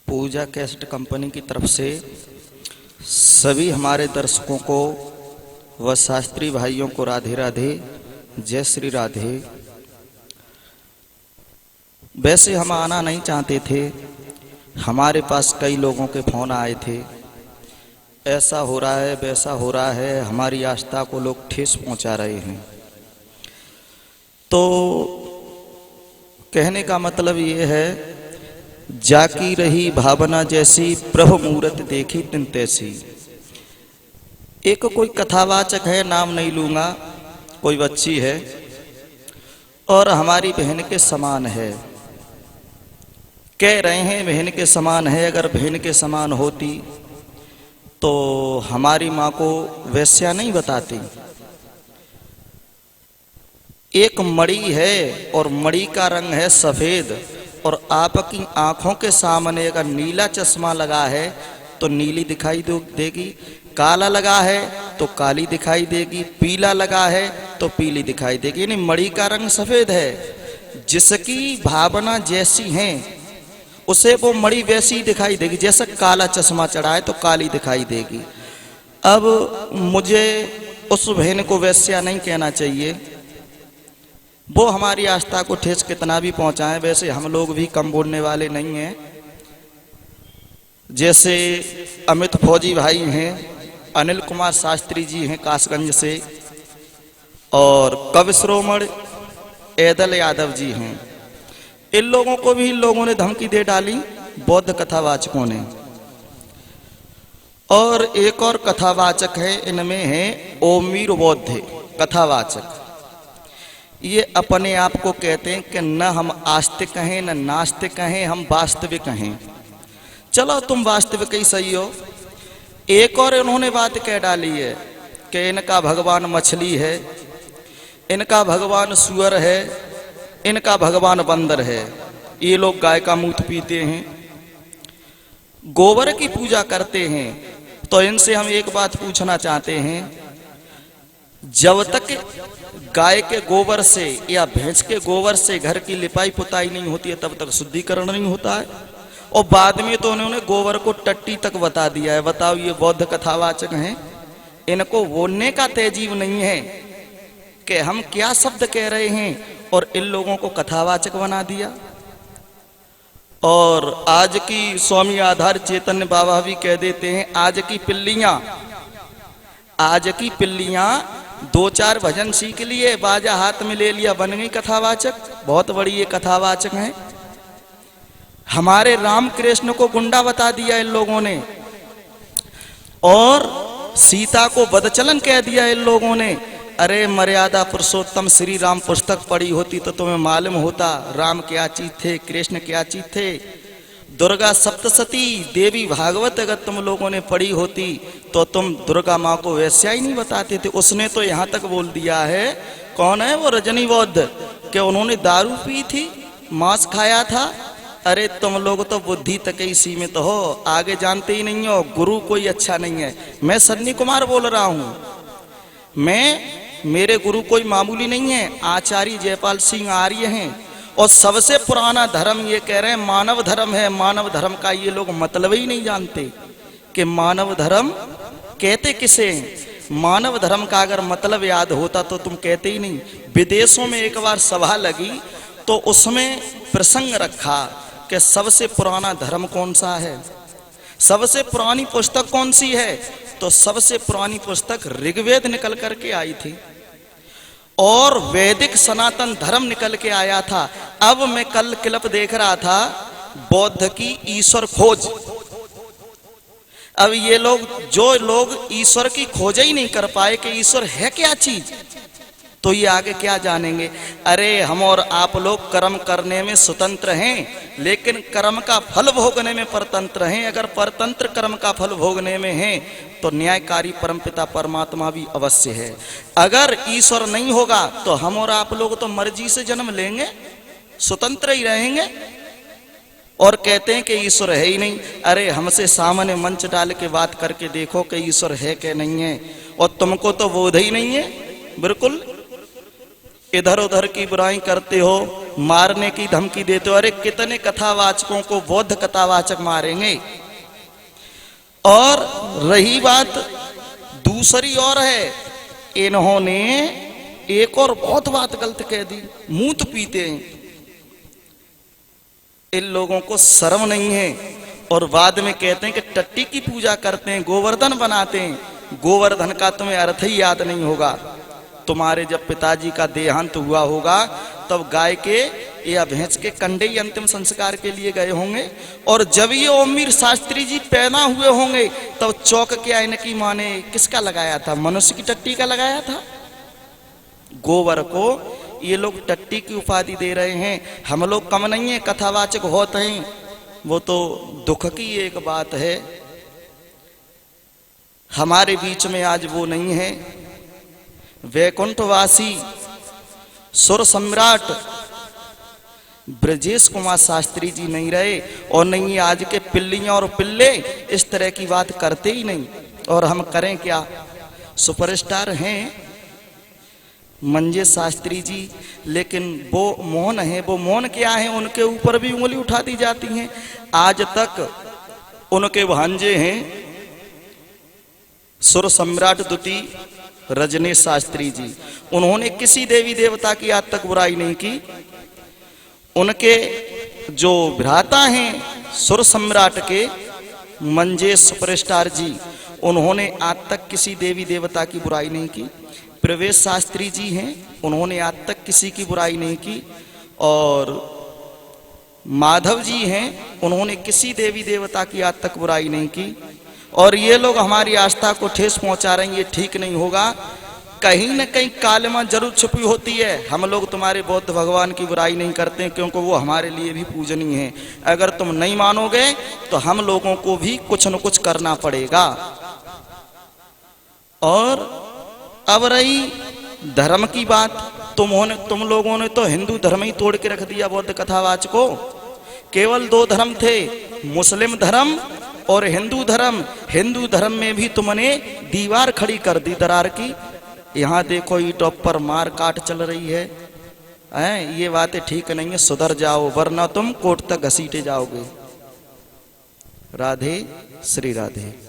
पूजा cassette company की तरफ से सभी हमारे दर्शकों को व शास्त्री भाइयों को राधे राधे, जय श्री राधे। वैसे हम आना नहीं चाहते थे, हमारे पास कई लोगों के फोन आए थे, ऐसा हो रहा है वैसा हो रहा है, हमारी आस्था को लोग ठेस पहुंचा रहे हैं। तो कहने का मतलब ये है, जाकी रही भावना जैसी, प्रभु मूरत देखी तिन तैसी। एक कोई कथावाचक है, नाम नहीं लूंगा, कोई बच्ची है और हमारी बहन के समान है, कह रहे हैं बहन के समान है। अगर बहन के समान होती तो हमारी माँ को वैश्या नहीं बताती। एक मणि है और मणि का रंग है सफेद, और आपकी आंखों के सामने अगर नीला चश्मा लगा है तो नीली दिखाई देगी, काला लगा है तो काली दिखाई देगी, पीला लगा है तो पीली दिखाई देगी। यानी मणि का रंग सफेद है। जिसकी भावना जैसी है उसे वो मणि वैसी दिखाई देगी। जैसा काला चश्मा चढ़ा है तो काली दिखाई देगी। अब मुझे उस बहन को वैश्या नहीं कहना चाहिए, वो हमारी आस्था को ठेस कितना भी पहुंचाए। वैसे हम लोग भी कम बोलने वाले नहीं हैं। जैसे अमित फौजी भाई हैं, अनिल कुमार शास्त्री जी हैं कासगंज से, और कवि श्रोमण ऐदल यादव जी हैं। इन लोगों को भी इन लोगों ने धमकी दे डाली, बौद्ध कथावाचकों ने। और एक और कथावाचक है, इनमें है ओमीर बौद्ध कथावाचक। ये अपने आप को कहते हैं कि न हम आस्तिक हैं न नास्तिक हैं, हम वास्तविक हैं। चलो तुम वास्तविक ही सही हो। एक और इन्होंने बात कह डाली है कि इनका भगवान मछली है, इनका भगवान सुअर है, इनका भगवान बंदर है। ये लोग गाय का मूत्र पीते हैं, गोबर की पूजा करते हैं। तो इनसे हम एक बात पूछना चाहते हैं, जब तक गाय के गोबर से या भैंस के गोबर से घर की लिपाई पुताई नहीं होती है तब तक शुद्धिकरण नहीं होता है। और बाद में तो उन्होंने गोबर को टट्टी तक बता दिया है। बताओ, ये बौद्ध कथावाचक हैं, इनको बोलने का तेजीब नहीं है कि हम क्या शब्द कह रहे हैं, और इन लोगों को कथावाचक बना दिया। और आज की स्वामी आधार चैतन्य बाबा भी कह देते हैं, आज की पिल्लियां 2-4 भजन सीख लिए, बाजा हाथ में ले लिया, बन गई कथावाचक। बहुत बड़ी ये कथावाचक हैं। हमारे राम कृष्ण को गुंडा बता दिया इन लोगों ने, और सीता को बदचलन कह दिया इन लोगों ने। अरे मर्यादा पुरुषोत्तम श्री राम पुस्तक पढ़ी होती तो तुम्हें मालूम होता राम क्या चीज थे, कृष्ण क्या चीज थे। दुर्गा सप्तशती देवी भागवत अगर तुम लोगों ने पढ़ी होती तो तुम दुर्गा माँ को वैश्या ही नहीं बताते थे। उसने तो यहाँ तक बोल दिया है, कौन है वो रजनी बौद्ध, कि उन्होंने दारू पी थी, मांस खाया था। अरे तुम लोग तो बुद्धि तक ही सीमित हो, आगे जानते ही नहीं हो। गुरु कोई अच्छा नहीं है। मैं सन्नी कुमार बोल रहा हूँ, मेरे गुरु कोई मामूली नहीं है, आचार्य जयपाल सिंह आर्य हैं। और सबसे पुराना धर्म ये कह रहे हैं मानव धर्म है। मानव धर्म का ये लोग मतलब ही नहीं जानते कि मानव धर्म कहते किसे हैं। मानव धर्म का अगर मतलब याद होता तो तुम कहते ही नहीं। विदेशों में एक बार सभा लगी तो उसमें प्रसंग रखा कि सबसे पुराना धर्म कौन सा है, सबसे पुरानी पुस्तक कौन सी है। तो सबसे पुरानी पुस्तक ऋग्वेद निकल करके आई थी और वैदिक सनातन धर्म निकल के आया था। अब मैं कल क्लिप देख रहा था, बौद्ध की ईश्वर खोज। अब ये लोग, जो लोग ईश्वर की खोज ही नहीं कर पाए कि ईश्वर है क्या चीज, तो ये आगे क्या जानेंगे। अरे हम और आप लोग कर्म करने में स्वतंत्र हैं, लेकिन कर्म का फल भोगने में परतंत्र हैं। अगर परतंत्र कर्म का फल भोगने में हैं तो न्यायकारी परमपिता परमात्मा भी अवश्य है। अगर ईश्वर नहीं होगा तो हम और आप लोग तो मर्जी से जन्म लेंगे, स्वतंत्र ही रहेंगे, और कहते हैं कि ईश्वर है ही नहीं। अरे हमसे सामने मंच डाल के बात करके देखो कि ईश्वर है कि नहीं है, और तुमको तो बोध ही नहीं है। बिल्कुल इधर उधर की बुराई करते हो, मारने की धमकी देते हो। अरे कितने कथावाचकों को बौद्ध कथावाचक मारेंगे। और रही बात दूसरी और है, इन्होंने एक और बहुत बात गलत कह दी, मूत पीते हैं। इन लोगों को शर्म नहीं है और बाद में कहते हैं कि टट्टी की पूजा करते हैं, गोवर्धन बनाते हैं। गोवर्धन का तुम्हें अर्थ ही याद नहीं होगा। तुम्हारे जब पिताजी का देहांत हुआ होगा तब गाय के या भैंस के कंडे ही अंतिम संस्कार के लिए गए होंगे। और जब ये ओमवीर शास्त्री जी पैदा हुए होंगे तब चौक के आईने की माँ ने किसका लगाया था? मनुष्य की टट्टी का लगाया था। गोबर को ये लोग टट्टी की उपाधि दे रहे हैं। हम लोग कम नहीं है, कथावाचक होते हैं, वो तो दुख की एक बात है। हमारे बीच में आज वो नहीं है। वैकुंठवासी सुर सम्राट ब्रजेश कुमार शास्त्री जी नहीं रहे और नहीं आज के पिल्लियां और पिल्ले इस तरह की बात करते ही नहीं। और हम करें क्या? सुपरस्टार हैं मंजे शास्त्री जी, लेकिन वो मौन है। वो मौन क्या है? उनके ऊपर भी उंगली उठा दी जाती है। आज तक उनके भांजे हैं सुर सम्राट द्वितीय रजनीश शास्त्री जी, उन्होंने किसी देवी देवता की आज तक बुराई नहीं की। उनके जो भ्राता हैं सुर सम्राट के मंजेश सुपरस्टार जी, उन्होंने आज तक किसी देवी देवता की बुराई नहीं की। प्रवेश शास्त्री जी हैं, उन्होंने आज तक किसी की बुराई नहीं की। और माधव जी हैं, उन्होंने किसी देवी देवता की आज तक बुराई नहीं की। और ये लोग हमारी आस्था को ठेस पहुंचा रहे हैं, ये ठीक नहीं होगा। कहीं न कहीं कालिमा जरूर छुपी होती है। हम लोग तुम्हारे बौद्ध भगवान की बुराई नहीं करते हैं, क्योंकि वो हमारे लिए भी पूजनीय है। अगर तुम नहीं मानोगे तो हम लोगों को भी कुछ न कुछ करना पड़ेगा। और अब रही धर्म की बात, तुम लोगों ने तो हिंदू धर्म ही तोड़ के रख दिया बौद्ध कथावाचकों। केवल दो धर्म थे, मुस्लिम धर्म और हिंदू धर्म। हिंदू धर्म में भी तुमने दीवार खड़ी कर दी दरार की। यहाँ देखो ईंटों पर मार काट चल रही है। ये बातें ठीक नहीं है, सुधर जाओ वरना तुम कोर्ट तक घसीटे जाओगे। राधे श्री राधे।